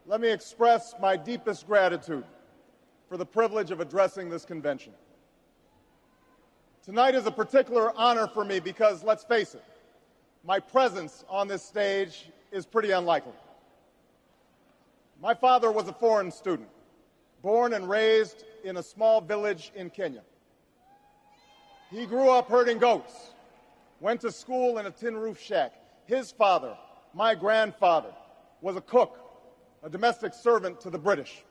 let me express my deepest gratitude for the privilege of addressing this convention. Tonight is a particular honor for me because, let's face it, my presence on this stage is pretty unlikely. My father was a foreign student, born and raised in a small village in Kenya. He grew up herding goats, went to school in a tin roof shack. His father, my grandfather, was a cook, a domestic servant to the British.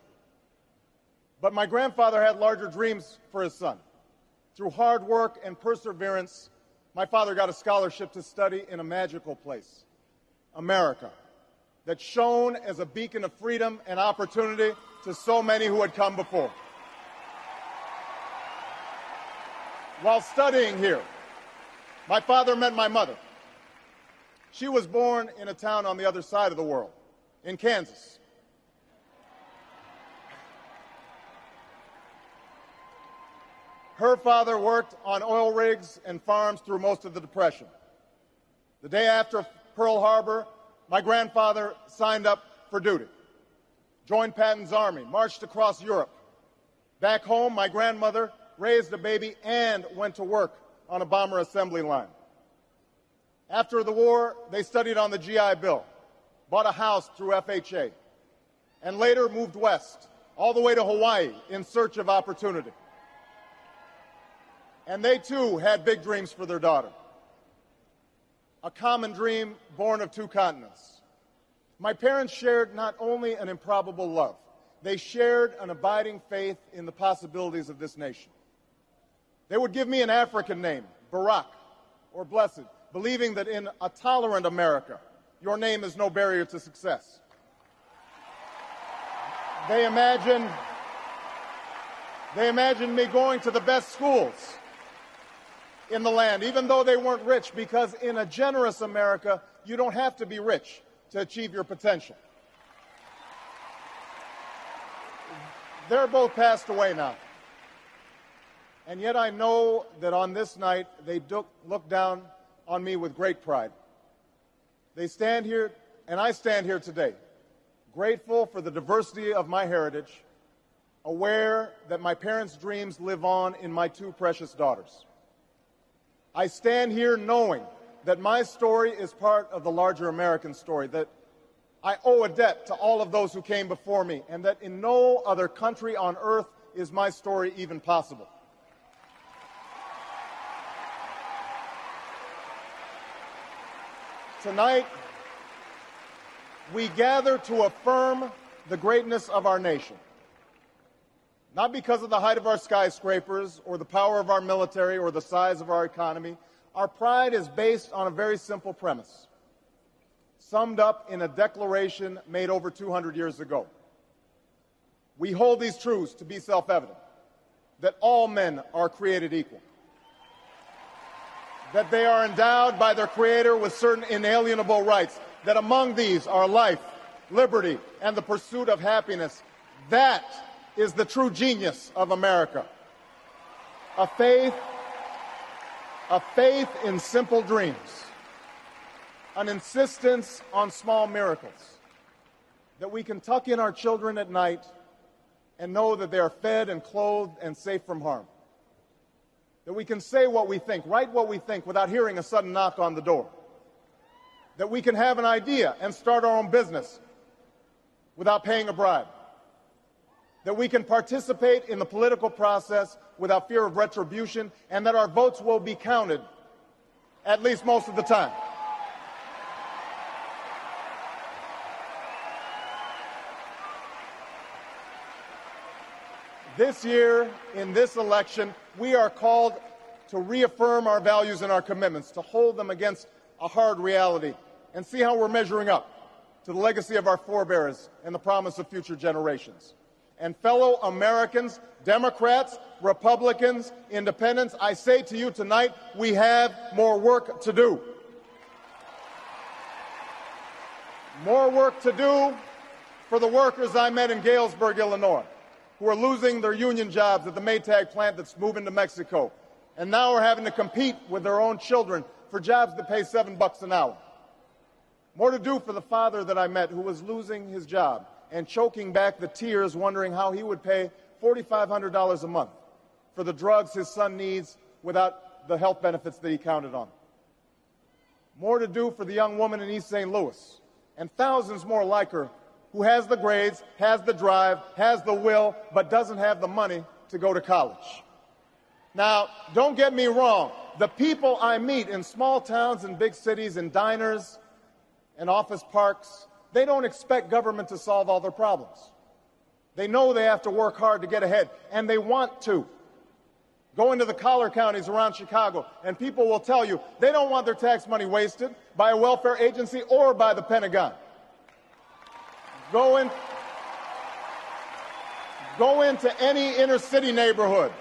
But my grandfather had larger dreams for his son. Through hard work and perseverance, my father got a scholarship to study in a magical place, America, that shone as a beacon of freedom and opportunity to so many who had come before. While studying here, my father met my mother. She was born in a town on the other side of the world, in Kansas. Her father worked on oil rigs and farms through most of the Depression. The day after Pearl Harbor, my grandfather signed up for duty, joined Patton's army, marched across Europe. Back home, my grandmother raised a baby and went to work on a bomber assembly line. After the war, they studied on the GI Bill, bought a house through FHA, and later moved west, all the way to Hawaii in search of opportunity. And they, too, had big dreams for their daughter. A common dream born of two continents. My parents shared not only an improbable love, they shared an abiding faith in the possibilities of this nation. They would give me an African name, Barak, or Blessed, believing that in a tolerant America, your name is no barrier to success. They imagined me going to the best schools in the land, even though they weren't rich, because in a generous America, you don't have to be rich to achieve your potential. They're both passed away now. And yet I know that on this night, they look down on me with great pride. They stand here, and I stand here today, grateful for the diversity of my heritage, aware that my parents' dreams live on in my two precious daughters. I stand here knowing that my story is part of the larger American story, that I owe a debt to all of those who came before me, and that in no other country on earth is my story even possible. Tonight, we gather to affirm the greatness of our nation, not because of the height of our skyscrapers or the power of our military or the size of our economy. Our pride is based on a very simple premise, summed up in a declaration made over 200 years ago. We hold these truths to be self-evident, that all men are created equal, that they are endowed by their Creator with certain inalienable rights, that among these are life, liberty, and the pursuit of happiness. That is the true genius of America. A faith in simple dreams, an insistence on small miracles, that we can tuck in our children at night and know that they are fed and clothed and safe from harm. That we can say what we think, write what we think without hearing a sudden knock on the door. That we can have an idea and start our own business without paying a bribe. That we can participate in the political process without fear of retribution, and that our votes will be counted, at least most of the time. This year, in this election, we are called to reaffirm our values and our commitments, to hold them against a hard reality, and see how we're measuring up to the legacy of our forebears and the promise of future generations. And fellow Americans, Democrats, Republicans, Independents, I say to you tonight, we have more work to do. More work to do for the workers I met in Galesburg, Illinois, who are losing their union jobs at the Maytag plant that's moving to Mexico, and now are having to compete with their own children for jobs that pay $7 an hour. More to do for the father that I met who was losing his job and choking back the tears, wondering how he would pay $4,500 a month for the drugs his son needs without the health benefits that he counted on. More to do for the young woman in East St. Louis, and thousands more like her, who has the grades, has the drive, has the will, but doesn't have the money to go to college. Now, don't get me wrong. The people I meet in small towns and big cities, in diners and office parks, they don't expect government to solve all their problems. They know they have to work hard to get ahead, and they want to. Go into the collar counties around Chicago, and people will tell you they don't want their tax money wasted by a welfare agency or by the Pentagon. Go into any inner city neighborhood,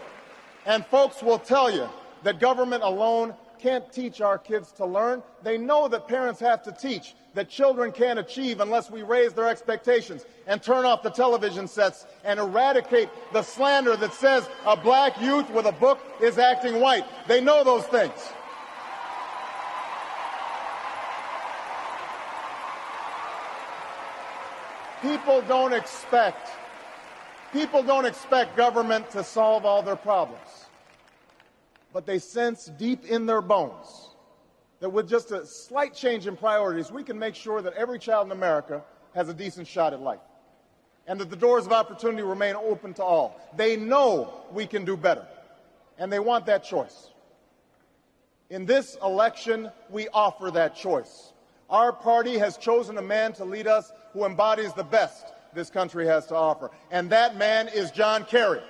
and folks will tell you that government alone can't teach our kids to learn. They know that parents have to teach, that children can't achieve unless we raise their expectations and turn off the television sets and eradicate the slander that says a black youth with a book is acting white. They know those things. People don't expect government to solve all their problems. But they sense deep in their bones that with just a slight change in priorities, we can make sure that every child in America has a decent shot at life, and that the doors of opportunity remain open to all. They know we can do better, and they want that choice. In this election, we offer that choice. Our party has chosen a man to lead us who embodies the best this country has to offer, and that man is John Kerry.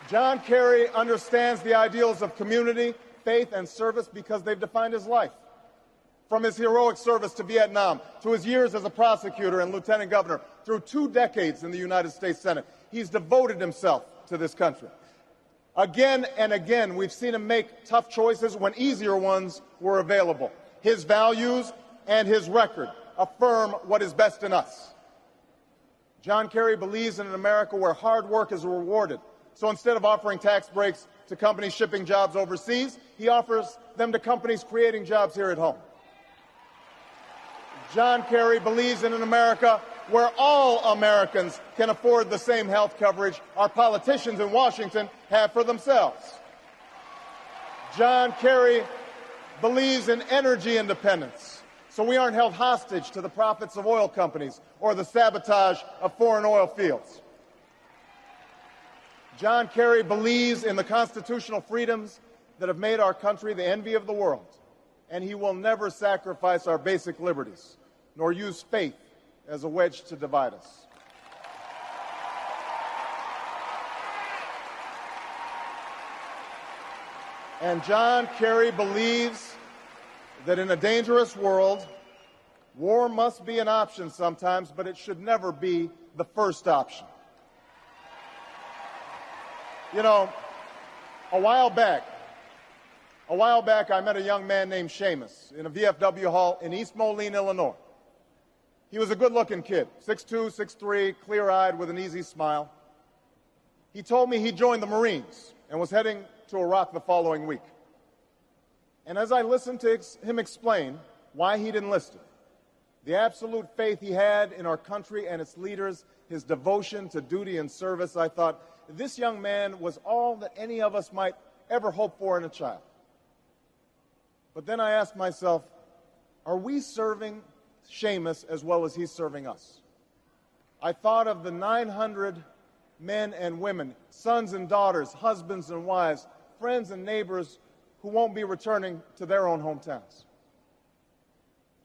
John Kerry understands the ideals of community, faith, and service because they've defined his life. From his heroic service to Vietnam, to his years as a prosecutor and lieutenant governor, through 2 decades in the United States Senate, he's devoted himself to this country. Again and again, we've seen him make tough choices when easier ones were available. His values and his record affirm what is best in us. John Kerry believes in an America where hard work is rewarded. So instead of offering tax breaks to companies shipping jobs overseas, he offers them to companies creating jobs here at home. John Kerry believes in an America where all Americans can afford the same health coverage our politicians in Washington have for themselves. John Kerry believes in energy independence, so we aren't held hostage to the profits of oil companies or the sabotage of foreign oil fields. John Kerry believes in the constitutional freedoms that have made our country the envy of the world, and he will never sacrifice our basic liberties, nor use faith as a wedge to divide us. And John Kerry believes that in a dangerous world, war must be an option sometimes, but it should never be the first option. You know, a while back, I met a young man named Seamus in a VFW hall in East Moline, Illinois. He was a good-looking kid, 6'2", 6'3", clear-eyed with an easy smile. He told me he joined the Marines and was heading to Iraq the following week. And as I listened to him explain why he'd enlisted, the absolute faith he had in our country and its leaders, his devotion to duty and service, I thought, this young man was all that any of us might ever hope for in a child. But then I asked myself, are we serving Seamus as well as he's serving us? I thought of the 900 men and women, sons and daughters, husbands and wives, friends and neighbors who won't be returning to their own hometowns.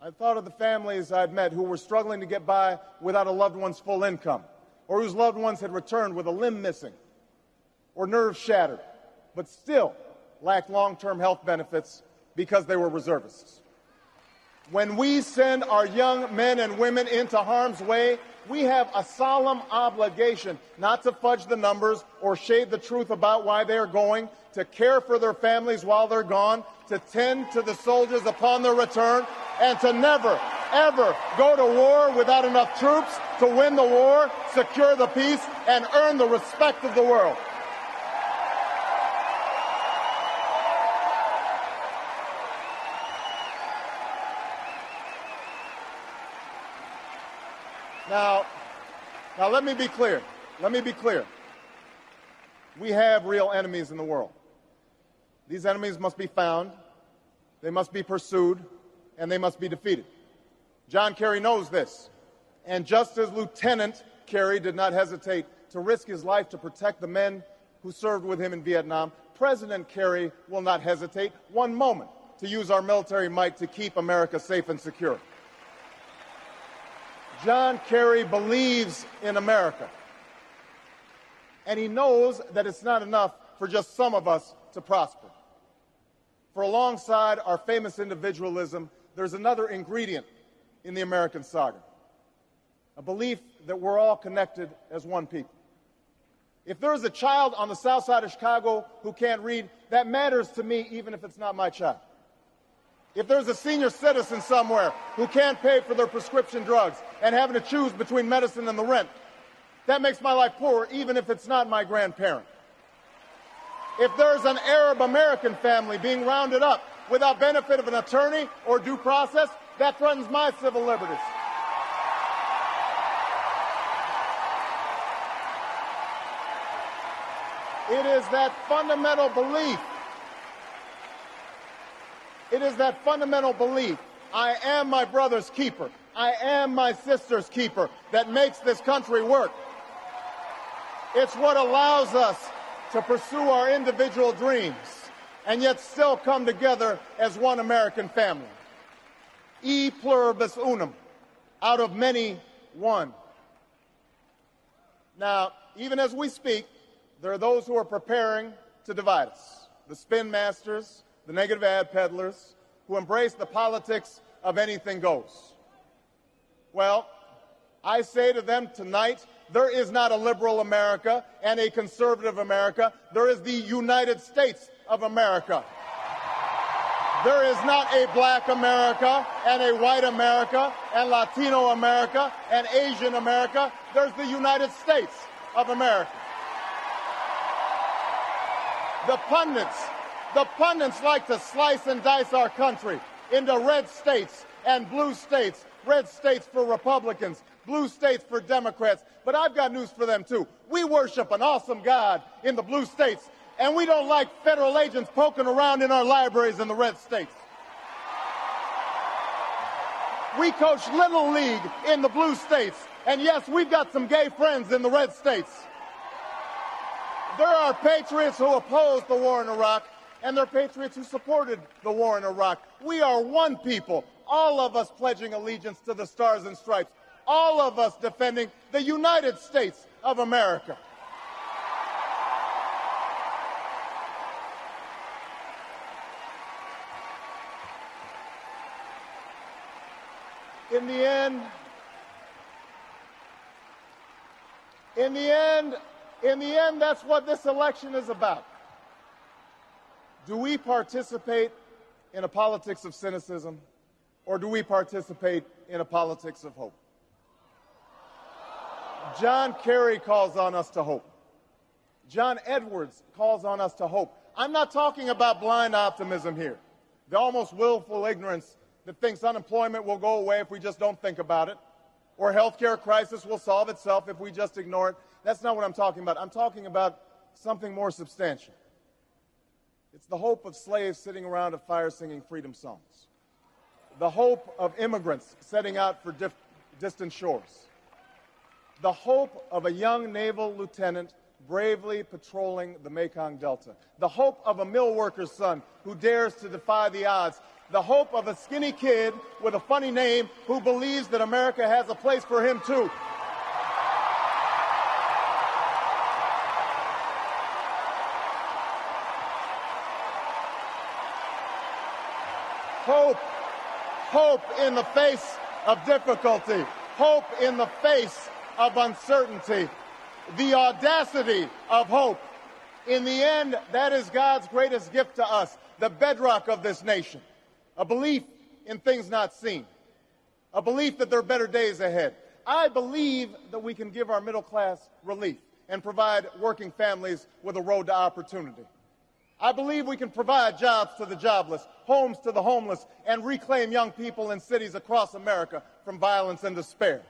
I thought of the families I'd met who were struggling to get by without a loved one's full income, or whose loved ones had returned with a limb missing or nerves shattered, but still lacked long-term health benefits because they were reservists. When we send our young men and women into harm's way, we have a solemn obligation not to fudge the numbers or shade the truth about why they are going, to care for their families while they're gone, to tend to the soldiers upon their return, and to never, ever go to war without enough troops to win the war, secure the peace, and earn the respect of the world. Now, let me be clear. Let me be clear. We have real enemies in the world. These enemies must be found, they must be pursued, and they must be defeated. John Kerry knows this. And just as Lieutenant Kerry did not hesitate to risk his life to protect the men who served with him in Vietnam, President Kerry will not hesitate one moment to use our military might to keep America safe and secure. John Kerry believes in America. And he knows that it's not enough for just some of us to prosper. For alongside our famous individualism, there's another ingredient in the American saga, a belief that we're all connected as one people. If there's a child on the south side of Chicago who can't read, that matters to me even if it's not my child. If there's a senior citizen somewhere who can't pay for their prescription drugs and having to choose between medicine and the rent, that makes my life poorer even if it's not my grandparent. If there's an Arab American family being rounded up without benefit of an attorney or due process, that threatens my civil liberties. It is that fundamental belief. It is that fundamental belief, I am my brother's keeper, I am my sister's keeper, that makes this country work. It's what allows us to pursue our individual dreams and yet still come together as one American family. E pluribus unum, out of many, one. Now, even as we speak, there are those who are preparing to divide us. The spin masters, the negative ad peddlers, who embrace the politics of anything goes. Well, I say to them tonight, there is not a liberal America and a conservative America. There is the United States of America. There is not a black America and a white America and Latino America and Asian America. There's the United States of America. The pundits like to slice and dice our country into red states and blue states, red states for Republicans, blue states for Democrats. But I've got news for them, too. We worship an awesome God in the blue states, and we don't like federal agents poking around in our libraries in the red states. We coach Little League in the blue states, and yes, we've got some gay friends in the red states. There are patriots who opposed the war in Iraq, and there are patriots who supported the war in Iraq. We are one people, all of us pledging allegiance to the Stars and Stripes, all of us defending the United States of America. In the end, that's what this election is about. Do we participate in a politics of cynicism, or do we participate in a politics of hope? John Kerry calls on us to hope. John Edwards calls on us to hope. I'm not talking about blind optimism here, the almost willful ignorance that thinks unemployment will go away if we just don't think about it, or healthcare crisis will solve itself if we just ignore it. That's not what I'm talking about. I'm talking about something more substantial. It's the hope of slaves sitting around a fire singing freedom songs. The hope of immigrants setting out for distant shores. The hope of a young naval lieutenant bravely patrolling the Mekong Delta. The hope of a mill worker's son who dares to defy the odds. The hope of a skinny kid with a funny name who believes that America has a place for him too. Hope in the face of difficulty. Hope in the face of uncertainty. The audacity of hope. In the end, that is God's greatest gift to us, the bedrock of this nation. A belief in things not seen. A belief that there are better days ahead. I believe that we can give our middle class relief and provide working families with a road to opportunity. I believe we can provide jobs to the jobless, homes to the homeless, and reclaim young people in cities across America from violence and despair.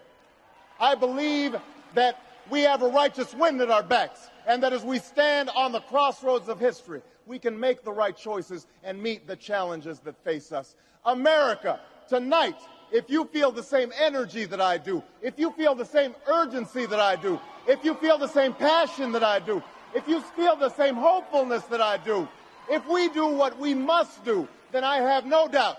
I believe that we have a righteous wind at our backs, and that as we stand on the crossroads of history, we can make the right choices and meet the challenges that face us. America, tonight, if you feel the same energy that I do, if you feel the same urgency that I do, if you feel the same passion that I do, if you feel the same hopefulness that I do, if we do what we must do, then I have no doubt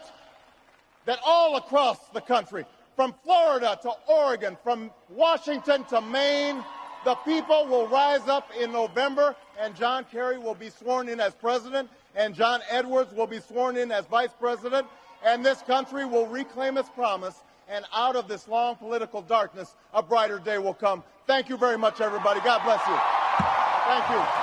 that all across the country, from Florida to Oregon, from Washington to Maine, the people will rise up in November, and John Kerry will be sworn in as president, and John Edwards will be sworn in as vice president, and this country will reclaim its promise, and out of this long political darkness, a brighter day will come. Thank you very much, everybody. God bless you. Thank you.